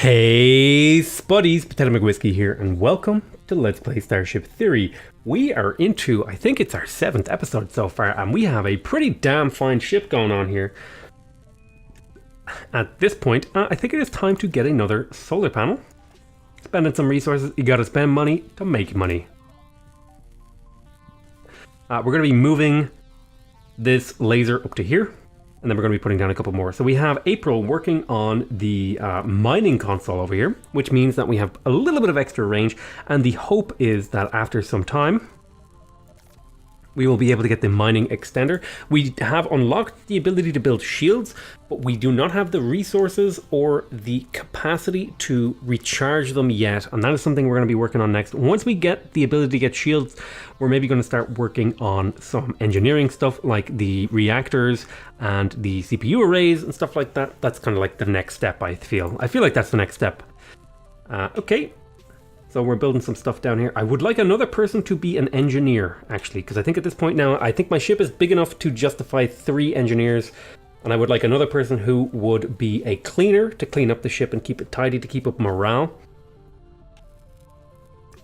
Hey spuddies, PotatoMcWhiskey here, and welcome to Let's Play Starship Theory. We are into, I think it's our 7th episode so far, and we have a pretty damn fine ship going on here. At this point, I think it is time to get another solar panel. Spending some resources, you gotta spend money to make money. We're gonna be moving this laser up to here. And then we're going to be putting down a couple more. So we have April working on the mining console over here, which means that we have a little bit of extra range. And the hope is that after some time, we will be able to get the mining extender. We have unlocked the ability to build shields, but we do not have the resources or the capacity to recharge them yet. And that is something we're going to be working on next. Once we get the ability to get shields, we're maybe going to start working on some engineering stuff like the reactors and the CPU arrays and stuff like that. That's kind of like the next step, I feel. I feel like that's the next step. Okay. So we're building some stuff down here. I would like another person to be an engineer, actually, because I think at this point now, I think my ship is big enough to justify 3 engineers. And I would like another person who would be a cleaner to clean up the ship and keep it tidy to keep up morale.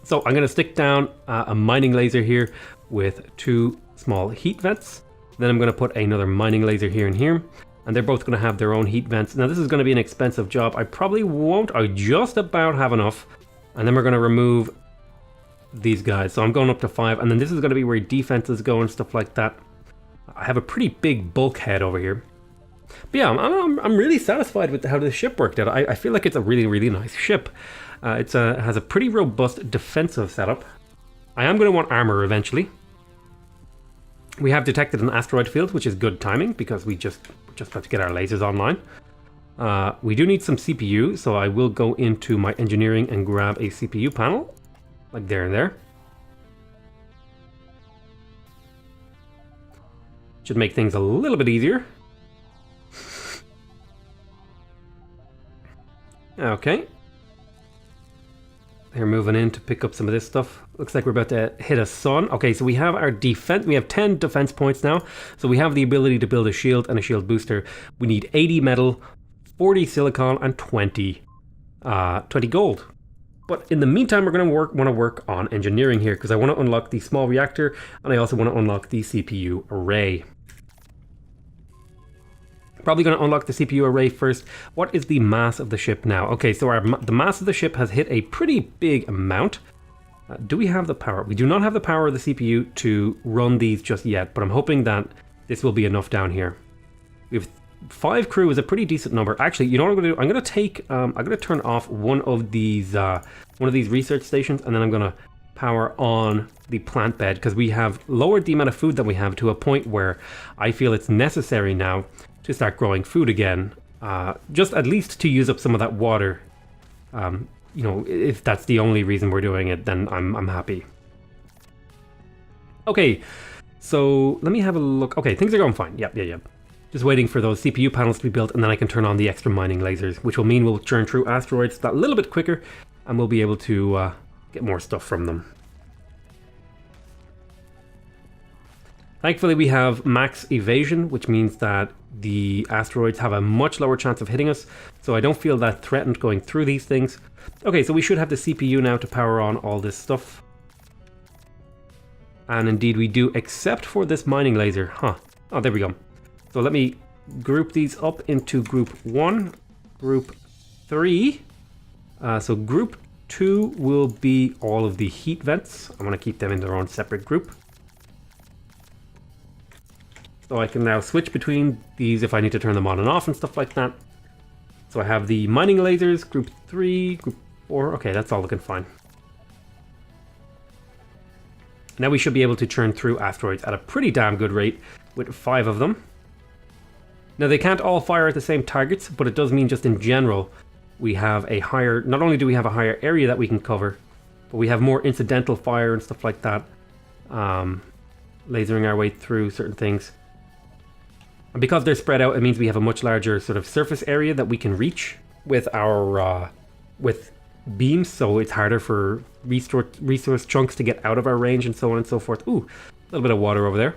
So I'm going to stick down a mining laser here with 2 small heat vents. Then I'm going to put another mining laser here and here. And they're both going to have their own heat vents. Now this is going to be an expensive job. I probably won't. I just about have enough. And then we're going to remove these guys. So I'm going up to 5. And then this is going to be where defenses go and stuff like that. I have a pretty big bulkhead over here. But yeah, I'm really satisfied with how this ship worked out. I feel like it's a really, really nice ship. It has a pretty robust defensive setup. I am going to want armor eventually. We have detected an asteroid field, which is good timing because we just have to get our lasers online. We do need some CPU, so I will go into my engineering and grab a CPU panel, like there and there. Should make things a little bit easier. Okay. They're moving in to pick up some of this stuff. Looks like we're about to hit a sun. Okay, so we have our defense. We have 10 defense points now. So we have the ability to build a shield and a shield booster. We need 80 metal, 40 silicon, and 20 gold. But in the meantime, we're going to want to work on engineering here because I want to unlock the small reactor and I also want to unlock the CPU array. Probably going to unlock the CPU array first. What is the mass of the ship now? Okay, so the mass of the ship has hit a pretty big amount. Do we have the power? We do not have the power of the CPU to run these just yet, but I'm hoping that this will be enough down here. We have 5 crew is a pretty decent number. Actually, you know what I'm going to do? I'm going to turn off one of these research stations, and then I'm going to power on the plant bed because we have lowered the amount of food that we have to a point where I feel it's necessary now to start growing food again, just at least to use up some of that water. You know, if that's the only reason we're doing it, then I'm happy. Okay, so let me have a look. Okay, things are going fine. Yep. Just waiting for those CPU panels to be built, and then I can turn on the extra mining lasers, which will mean we'll churn through asteroids that little bit quicker, and we'll be able to get more stuff from them. Thankfully, we have max evasion, which means that the asteroids have a much lower chance of hitting us, so I don't feel that threatened going through these things. Okay, so we should have the CPU now to power on all this stuff. And indeed we do, except for this mining laser. Huh. Oh, there we go. So let me group these up into group 1, group 3. So group 2 will be all of the heat vents. I'm going to keep them in their own separate group. So I can now switch between these if I need to turn them on and off and stuff like that. So I have the mining lasers, group 3, group 4. Okay, that's all looking fine. Now we should be able to churn through asteroids at a pretty damn good rate with 5 of them. Now they can't all fire at the same targets, but it does mean just in general we have a higher, not only do we have a higher area that we can cover, but we have more incidental fire and stuff like that. Lasering our way through certain things. And because they're spread out, it means we have a much larger sort of surface area that we can reach with our with beams, so it's harder for resource chunks to get out of our range and so on and so forth. Ooh, a little bit of water over there.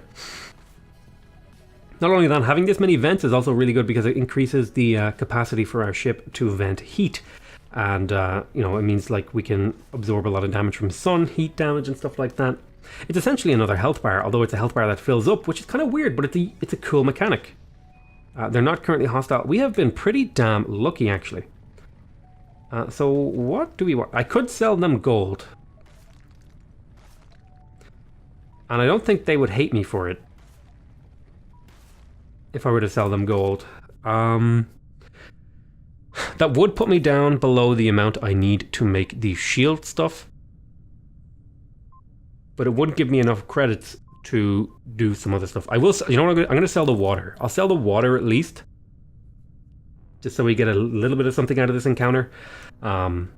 Not only that, having this many vents is also really good because it increases the capacity for our ship to vent heat. And, you know, it means like we can absorb a lot of damage from sun, heat damage and stuff like that. It's essentially another health bar, although it's a health bar that fills up, which is kind of weird, but it's a cool mechanic. They're not currently hostile. We have been pretty damn lucky, actually. So what do we want? I could sell them gold. And I don't think they would hate me for it. If I were to sell them gold. That would put me down below the amount I need to make the shield stuff. But it wouldn't give me enough credits to do some other stuff. I will, you know what, I'm going to sell the water. I'll sell the water at least. Just so we get a little bit of something out of this encounter. And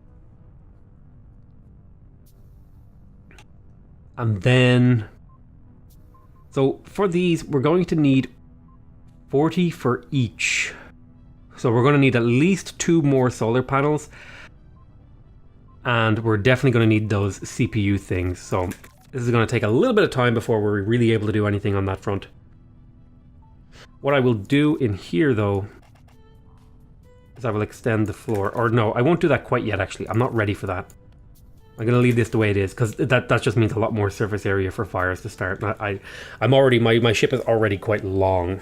then... So for these, we're going to need 40 for each. So we're going to need at least 2 more solar panels. And we're definitely going to need those CPU things. So this is going to take a little bit of time before we're really able to do anything on that front. What I will do in here, though, is I will extend the floor. Or no, I won't do that quite yet, actually. I'm not ready for that. I'm going to leave this the way it is, because that just means a lot more surface area for fires to start. I'm already, my ship is already quite long.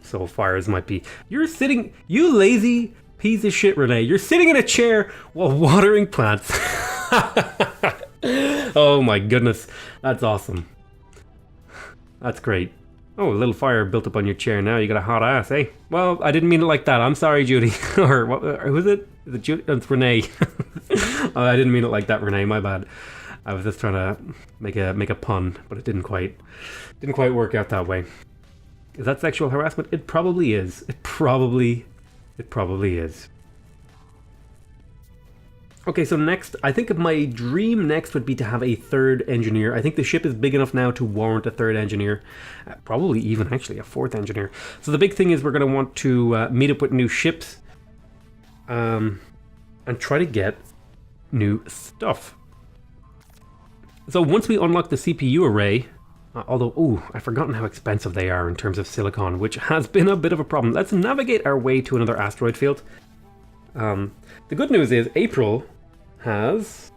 So fires might be... You're sitting... You lazy piece of shit, Renee. You're sitting in a chair while watering plants. Oh my goodness. That's awesome. That's great. Oh, a little fire built up on your chair now. You got a hot ass, eh? Well, I didn't mean it like that. I'm sorry, Judy. Or what, who is it? Is it Judy? It's Renee. Oh, I didn't mean it like that, Renee. My bad. I was just trying to make a pun, but it didn't quite work out that way. Is that sexual harassment? It probably is. It probably is. Okay, so next, I think my dream next would be to have a 3rd engineer. I think the ship is big enough now to warrant a 3rd engineer. Probably even actually a 4th engineer. So the big thing is we're going to want to meet up with new ships. And try to get new stuff. So once we unlock the CPU array... although, ooh, I've forgotten how expensive they are in terms of silicon, which has been a bit of a problem. Let's navigate our way to another asteroid field. The good news is April has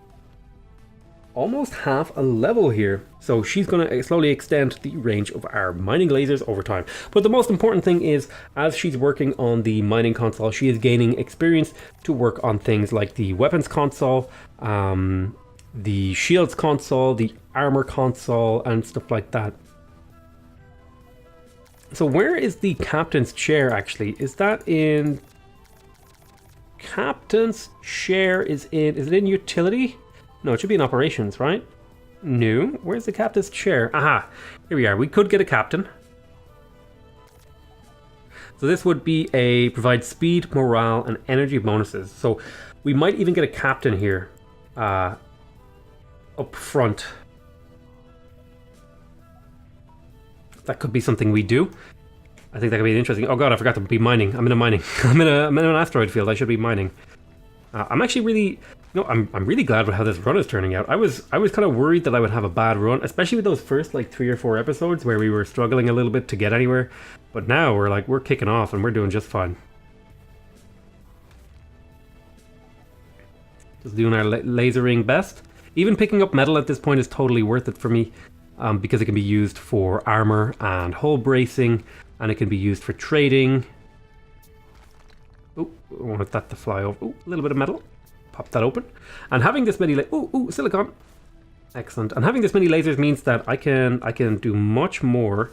almost half a level here. So she's going to slowly extend the range of our mining lasers over time. But the most important thing is, as she's working on the mining console, she is gaining experience to work on things like the weapons console, the shields console, the armor console, and stuff like that. So where is the captain's chair, actually? Is that in... Captain's chair is it in utility? No, it should be in operations, right? No. Where's the captain's chair? Aha! Here we are. We could get a captain. So this would be provide speed, morale, and energy bonuses. So we might even get a captain here. Up front. That could be something we do. I think that could be interesting. Oh god, I forgot to be mining. I'm in a mining. I'm in an asteroid field. I should be mining. I'm actually really... No, I'm really glad with how this run is turning out. I was kind of worried that I would have a bad run, especially with those first like 3 or 4 episodes where we were struggling a little bit to get anywhere. But now we're kicking off and we're doing just fine. Just doing our lasering best. Even picking up metal at this point is totally worth it for me, because it can be used for armor and hull bracing, and it can be used for trading. Oh, I want that to fly over. Oh, a little bit of metal. Pop that open. And having this many silicon. Excellent. And having this many lasers means that I can do much more,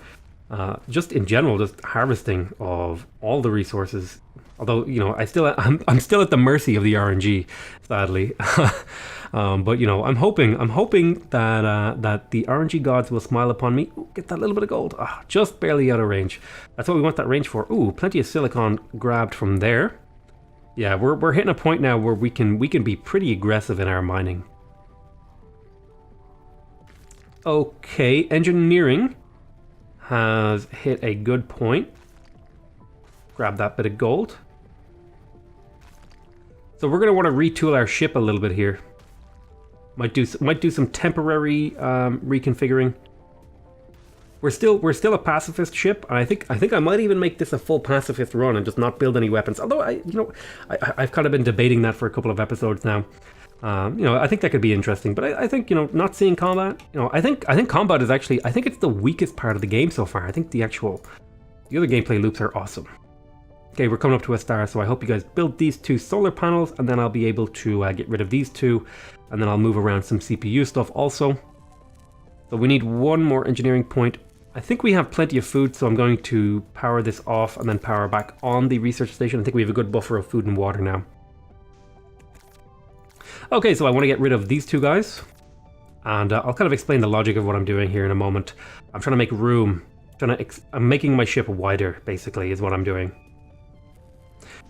just in general, just harvesting of all the resources. Although, you know, I'm still at the mercy of the RNG, sadly. But you know, I'm hoping that the RNG gods will smile upon me. Ooh, get that little bit of gold. Just barely out of range. That's what we want that range for. Ooh, plenty of silicon grabbed from there. Yeah, we're hitting a point now where we can be pretty aggressive in our mining. Okay, engineering has hit a good point. Grab that bit of gold. So we're going to want to retool our ship a little bit here. Might do some temporary reconfiguring. we're still a pacifist ship, and I think I might even make this a full pacifist run and just not build any weapons. Although I've kind of been debating that for a couple of episodes now. I think that could be interesting, but I think, not seeing combat, I think combat is actually, I think it's the weakest part of the game so far. I think the other gameplay loops are awesome. Okay, we're coming up to a star, so I hope you guys build these 2 solar panels, and then I'll be able to get rid of these 2, and then I'll move around some CPU stuff also. So we need 1 more engineering point. I think we have plenty of food, so I'm going to power this off and then power back on the research station. I think we have a good buffer of food and water now. Okay, so I want to get rid of these 2 guys, and I'll kind of explain the logic of what I'm doing here in a moment. I'm trying to make room. I'm making my ship wider, basically, is what I'm doing.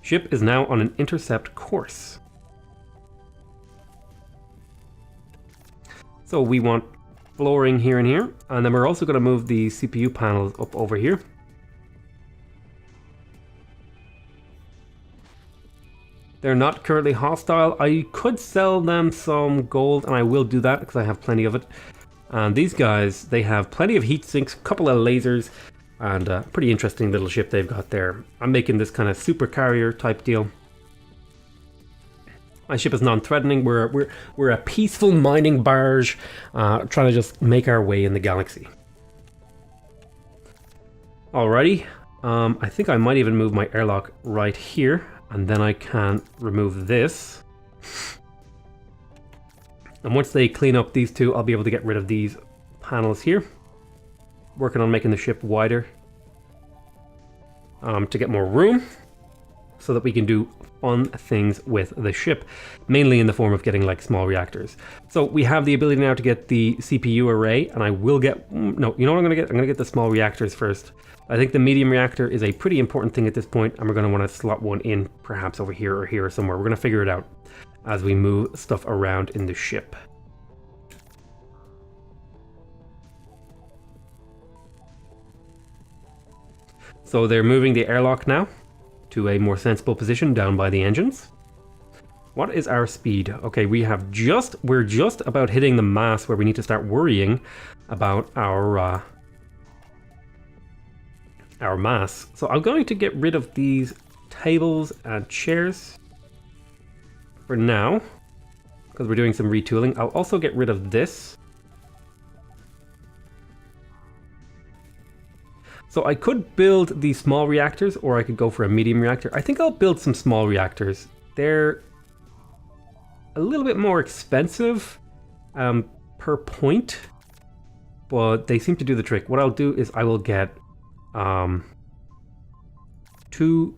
Ship is now on an intercept course. So we want flooring here and here, and then we're also going to move the CPU panels up over here. They're not currently hostile. I could sell them some gold, and I will do that because I have plenty of it. And these guys, they have plenty of heat sinks, a couple of lasers, and a pretty interesting little ship they've got there. I'm making this kind of super carrier type deal. My ship is non-threatening. We're a peaceful mining barge trying to just make our way in the galaxy. Alrighty. I think I might even move my airlock right here, and then I can remove this. And once they clean up these 2, I'll be able to get rid of these panels here. Working on making the ship wider to get more room so that we can do fun things with the ship, mainly in the form of getting like small reactors. So we have the ability now to get the CPU array, and I will get, no, you know what I'm going to get? I'm going to get the small reactors first. I think the medium reactor is a pretty important thing at this point, and we're going to want to slot one in perhaps over here or somewhere. We're going to figure it out as we move stuff around in the ship. So they're moving the airlock now to a more sensible position down by the engines. What is our speed? Okay, we're just about hitting the mass where we need to start worrying about our mass. So I'm going to get rid of these tables and chairs for now, because we're doing some retooling. I'll also get rid of this. So I could build these small reactors, or I could go for a medium reactor. I think I'll build some small reactors. They're a little bit more expensive per point, but they seem to do the trick. What I'll do is I will get 2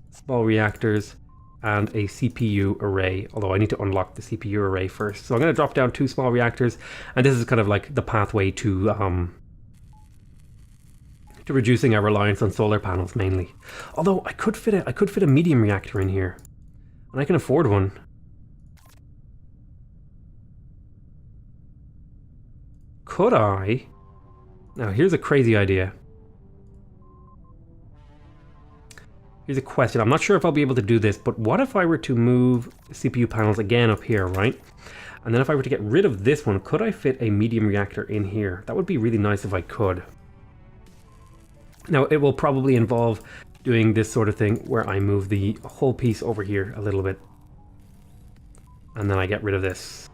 small reactors and a CPU array, although I need to unlock the CPU array first. So I'm going to drop down 2 small reactors, and this is kind of like the pathway to reducing our reliance on solar panels mainly. Although I could fit a medium reactor in here, and I can afford one. Could I? Now here's a crazy idea. Here's a question. I'm not sure if I'll be able to do this, but what if I were to move CPU panels again up here, right? And then if I were to get rid of this one, could I fit a medium reactor in here? That would be really nice if I could. Now, it will probably involve doing this sort of thing where I move the whole piece over here a little bit. And then I get rid of this.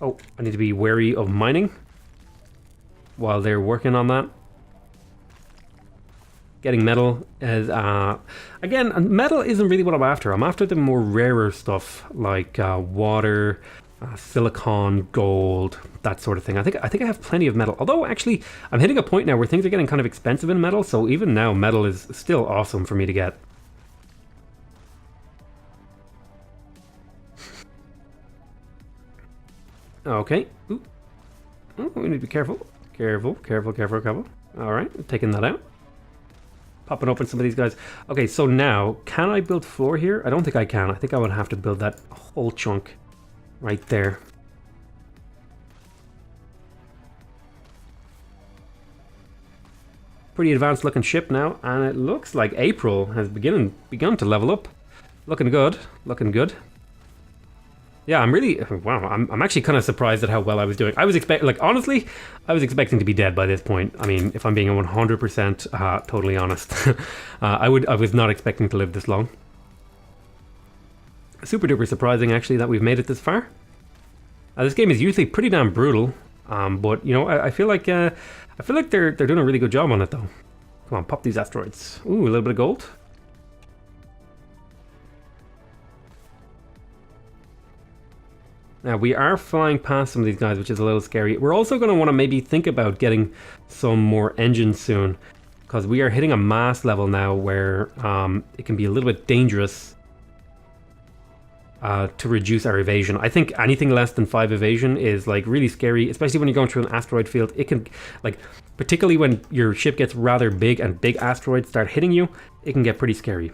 Oh, I need to be wary of mining while they're working on that. Getting metal is, again, metal isn't really what I'm after. I'm after the more rarer stuff like water, silicon, gold, that sort of thing. I think I have plenty of metal. Although, actually, I'm hitting a point now where things are getting kind of expensive in metal, so even now, metal is still awesome for me to get. Okay. Ooh. Oh, we need to be careful. Careful. Alright, taking that out. Popping open some of these guys. Okay, so now, can I build floor here? I don't think I can. I think I would have to build that whole chunk right there. Pretty advanced looking ship now, and it looks like April has begun to level up. Looking good, looking good. Yeah, I'm really, wow, I'm actually kind of surprised at how well I was doing. I was honestly, I was expecting to be dead by this point. I mean, if I'm being 100% totally honest, I was not expecting to live this long. Super duper surprising, actually, that we've made it this far. This game is usually pretty damn brutal, but you know, I feel like they're doing a really good job on it, though. Come on, pop these asteroids. Ooh, a little bit of gold. Now, we are flying past some of these guys, which is a little scary. We're also going to want to maybe think about getting some more engines soon, because we are hitting a mass level now where it can be a little bit dangerous to reduce our evasion. I think anything less than 5 evasion is like really scary, especially when you're going through an asteroid field. It can, like, particularly when your ship gets rather big and big asteroids start hitting you, it can get pretty scary.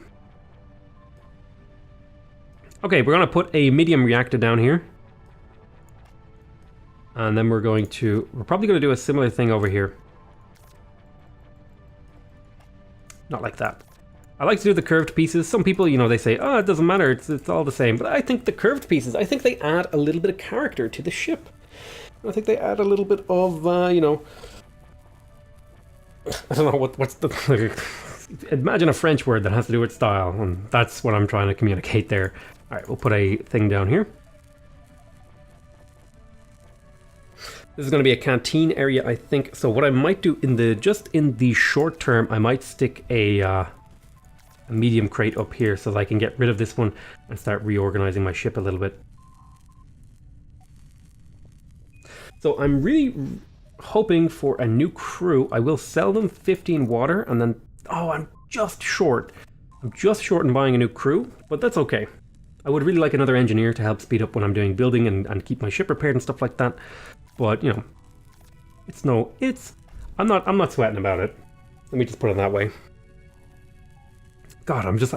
Okay, we're going to put a medium reactor down here. And then we're probably going to do a similar thing over here. Not like that. I like to do the curved pieces. Some people, you know, they say, oh, it doesn't matter, it's all the same. But I think the curved pieces, I think they add a little bit of character to the ship. I think they add a little bit of, you know, I don't know, what's the... Imagine a French word that has to do with style, and that's what I'm trying to communicate there. All right, we'll put a thing down here. This is going to be a canteen area, I think. So what I might do just in the short term, I might stick a medium crate up here so that I can get rid of this one and start reorganizing my ship a little bit. So I'm really hoping for a new crew. I will sell them 15 water and then, oh, I'm just short. I'm just short in buying a new crew, but that's okay. I would really like another engineer to help speed up when I'm doing building and keep my ship repaired and stuff like that. But, you know, I'm not sweating about it. Let me just put it that way. God, this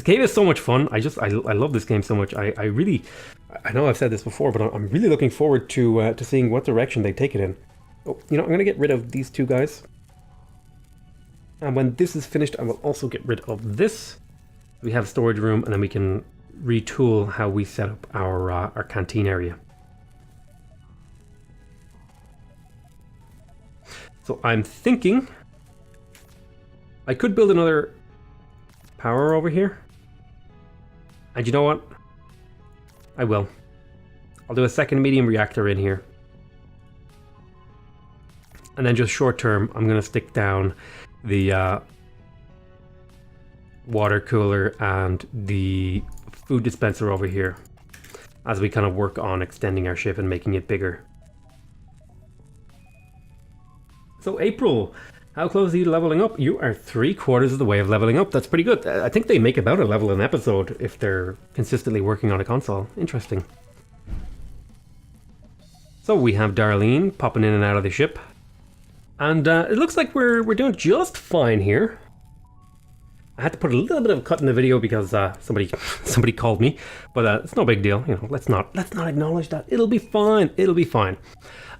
game is so much fun. I love this game so much. I know I've said this before, but I'm really looking forward to seeing what direction they take it in. Oh, you know, I'm going to get rid of these two guys. And when this is finished, I will also get rid of this. We have a storage room, and then we can retool how we set up our canteen area. So I'm thinking I could build another power over here. And you know what? I will. I'll do a second medium reactor in here. And then just short term, I'm going to stick down the water cooler and the food dispenser over here as we kind of work on extending our ship and making it bigger. So April, how close are you to leveling up? You are 3/4 of the way of leveling up. That's pretty good. I think they make about a level an episode if they're consistently working on a console. Interesting. So we have Darlene popping in and out of the ship. And it looks like we're doing just fine here. I had to put a little bit of a cut in the video because somebody called me, but it's no big deal. You know, let's not acknowledge that. It'll be fine. It'll be fine.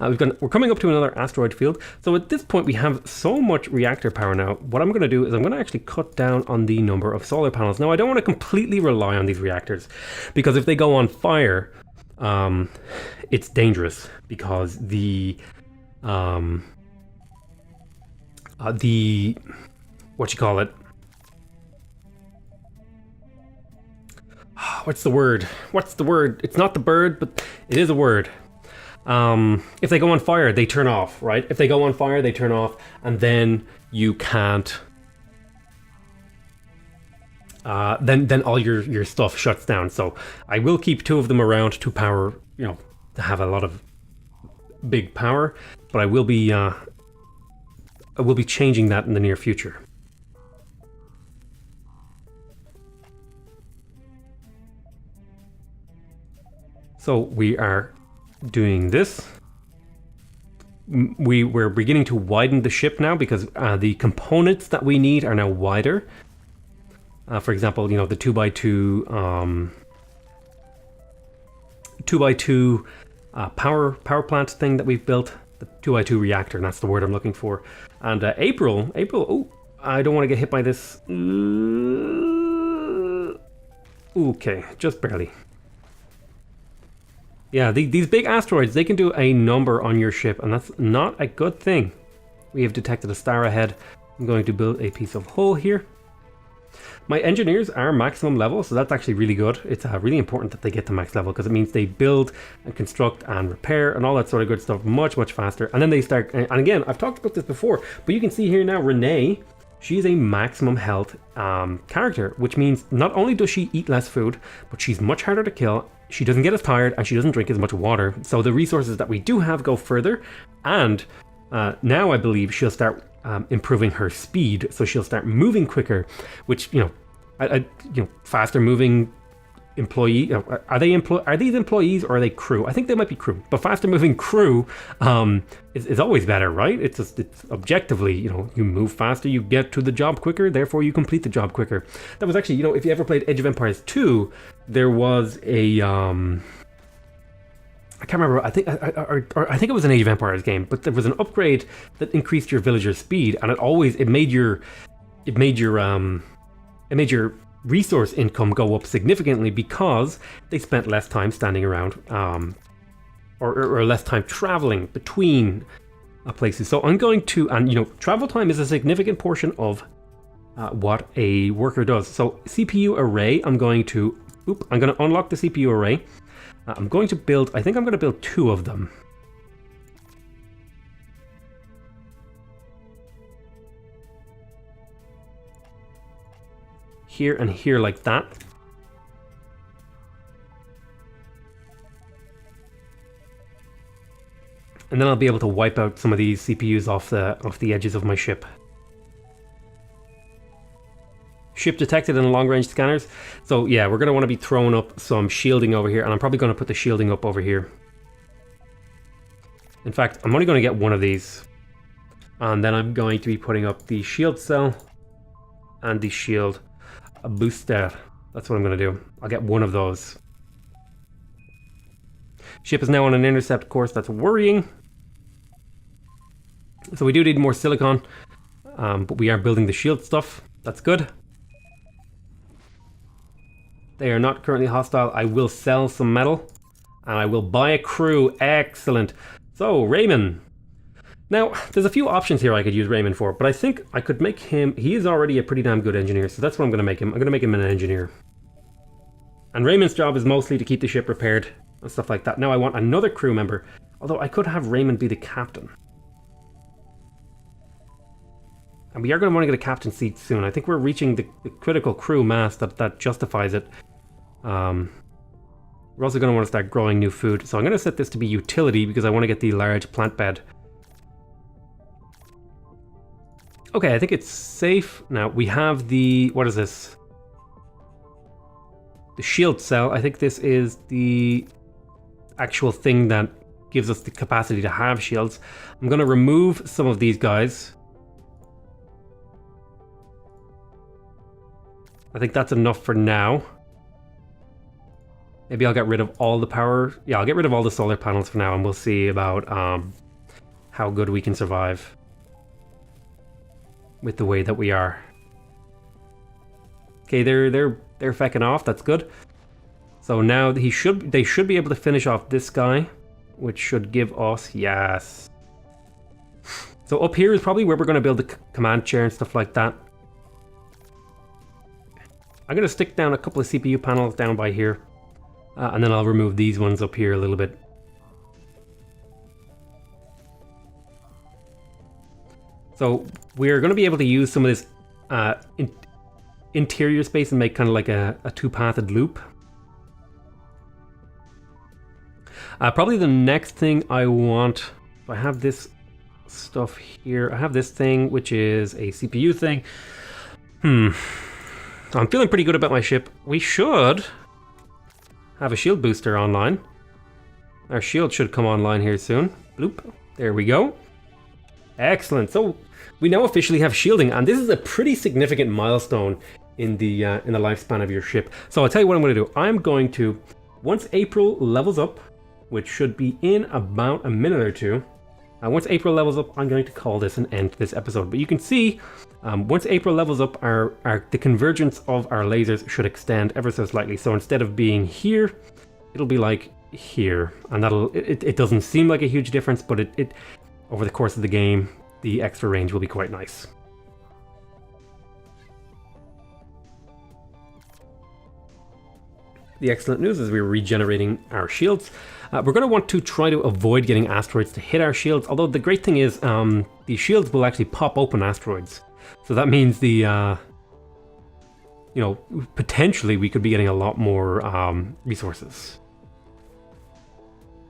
We're coming up to another asteroid field. So at this point, we have so much reactor power now. What I'm going to do is I'm going to actually cut down on the number of solar panels. Now, I don't want to completely rely on these reactors because if they go on fire, it's dangerous because the what you call it? What's the word? It's not the bird, but it is a word. If they go on fire, they turn off, right? If they go on fire, they turn off, and then you can't... then all your stuff shuts down. So I will keep 2 of them around to power, you know, to have a lot of big power, but I will be changing that in the near future. So we are doing this. We're beginning to widen the ship now because the components that we need are now wider. For example, you know, the 2x2 power plant thing that we've built, the 2x2 reactor, and that's the word I'm looking for. And April, oh, I don't want to get hit by this. Okay, just barely. Yeah, these big asteroids, they can do a number on your ship, and that's not a good thing. We have detected a star ahead. I'm going to build a piece of hull here. My engineers are maximum level, so that's actually really good. It's really important that they get to max level because it means they build and construct and repair and all that sort of good stuff much, much faster. And then they start, and again, I've talked about this before, but you can see here now, Renee, she's a maximum health character, which means not only does she eat less food, but she's much harder to kill. She doesn't get as tired and she doesn't drink as much water. So the resources that we do have go further. And now I believe she'll start improving her speed, so she'll start moving quicker, which, you know, faster moving employee. Are these employees or are they crew? I think they might be crew, but faster moving crew is always better, right? It's objectively, you know, you move faster, you get to the job quicker, therefore you complete the job quicker. That was actually, you know, if you ever played Age of Empires 2, there was a I can't remember. I think it was an Age of Empires game, but there was an upgrade that increased your villagers' speed, and it made your resource income go up significantly because they spent less time standing around, or less time traveling between places. So I'm going to, and you know, travel time is a significant portion of what a worker does. So CPU array, I'm going to unlock the CPU array. I'm going to build, I think I'm going to build 2 of them. Here and here like that. And then I'll be able to wipe out some of these CPUs off the edges of my ship. Ship detected in long-range scanners. So yeah, we're going to want to be throwing up some shielding over here, and I'm probably going to put the shielding up over here. In fact, I'm only going to get one of these. And then I'm going to be putting up the shield cell and the shield booster. That's what I'm going to do. I'll get one of those. Ship is now on an intercept course. That's worrying. So we do need more silicon, but we are building the shield stuff. That's good. They are not currently hostile. I will sell some metal, and I will buy a crew. Excellent. So, Raymond. Now, there's a few options here I could use Raymond for, but I think I could make him... He is already a pretty damn good engineer, so that's what I'm going to make him. I'm going to make him an engineer. And Raymond's job is mostly to keep the ship repaired and stuff like that. Now I want another crew member, although I could have Raymond be the captain. And we are going to want to get a captain seat soon. I think we're reaching the critical crew mass that justifies it. We're also going to want to start growing new food. So I'm going to set this to be utility because I want to get the large plant bed. Okay, I think it's safe. Now we have the... What is this? The shield cell. I think this is the actual thing that gives us the capacity to have shields. I'm going to remove some of these guys. I think that's enough for now. Maybe I'll get rid of all the power. Yeah, I'll get rid of all the solar panels for now, and we'll see about how good we can survive with the way that we are. Okay, they're fecking off. That's good. So now they should be able to finish off this guy, which should give us, yes. So up here is probably where we're going to build the command chair and stuff like that. I'm going to stick down a couple of CPU panels down by here. And then I'll remove these ones up here a little bit. So we're going to be able to use some of this interior space and make kind of like a two-pathed loop. Probably the next thing I want... I have this stuff here. I have this thing, which is a CPU thing. I'm feeling pretty good about my ship. We should have a shield booster online. Our shield should come online here soon. Bloop. There we go. Excellent. So we now officially have shielding, and this is a pretty significant milestone in the lifespan of your ship. So I'll tell you what I'm going to do. I'm going to, once April levels up, which should be in about a minute or two, once April levels up, I'm going to call this an end to this episode. But you can see, once April levels up, the convergence of our lasers should extend ever so slightly. So instead of being here, it'll be like here, and it doesn't seem like a huge difference, but it over the course of the game, the extra range will be quite nice. The excellent news is we're regenerating our shields. We're going to want to try to avoid getting asteroids to hit our shields, although the great thing is the shields will actually pop open asteroids. So that means the, you know, potentially we could be getting a lot more resources.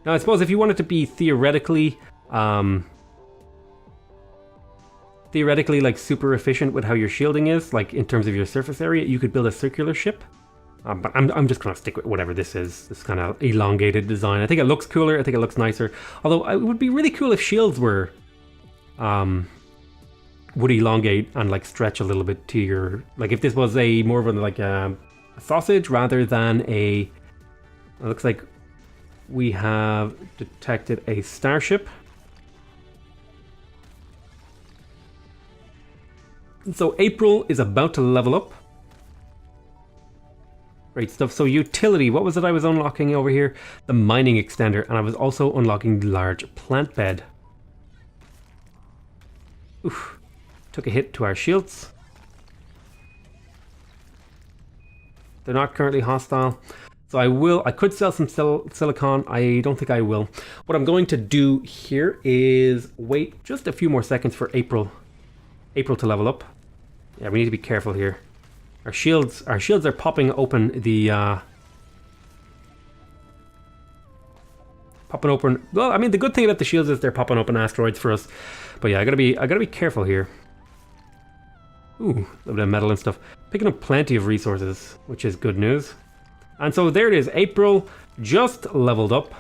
Now, I suppose if you wanted to be theoretically like super efficient with how your shielding is, like in terms of your surface area, you could build a circular ship. But I'm just going to stick with whatever this is, this kind of elongated design. I think it looks cooler, I think it looks nicer. Although it would be really cool if shields were, would elongate and like stretch a little bit to your, like if this was a more of a sausage rather than it looks like we have detected a starship. So April is about to level up. Great stuff. So utility, what was it I was unlocking over here? The mining extender, and I was also unlocking the large plant bed. Oof. Took a hit to our shields. They're not currently hostile. So I could sell some silicon. I don't think I will. What I'm going to do here is wait just a few more seconds for April to level up. Yeah, we need to be careful here. Our shields are popping open the well, I mean the good thing about the shields is they're popping open asteroids for us. But yeah, I gotta be careful here. Ooh, a little bit of metal and stuff. Picking up plenty of resources, which is good news. And so there it is, April just leveled up.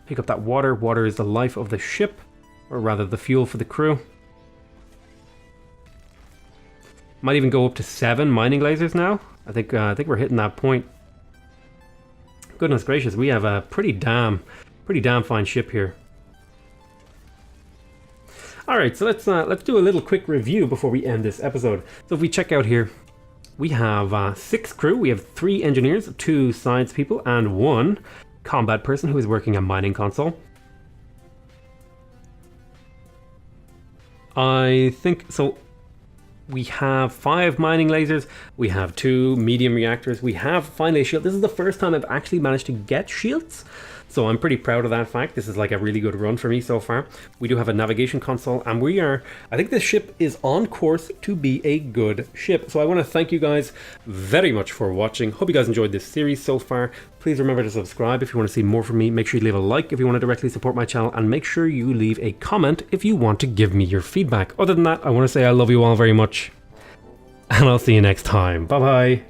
Pick up that water. Water is the life of the ship, or rather the fuel for the crew. Might even go up to 7 mining lasers now. I think we're hitting that point. Goodness gracious, we have a pretty damn fine ship here. All right, so let's do a little quick review before we end this episode. So if we check out here, we have 6 crew. We have 3 engineers, 2 science people, and 1 combat person who is working a mining console. I think so. We have 5 mining lasers, we have 2 medium reactors, we have finally a shield. This is the first time I've actually managed to get shields, so I'm pretty proud of that fact. This is like a really good run for me so far. We do have a navigation console, and I think this ship is on course to be a good ship. So I want to thank you guys very much for watching. Hope you guys enjoyed this series so far. Please remember to subscribe if you want to see more from me. Make sure you leave a like if you want to directly support my channel, and make sure you leave a comment if you want to give me your feedback. Other than that, I want to say I love you all very much, and I'll see you next time. Bye bye.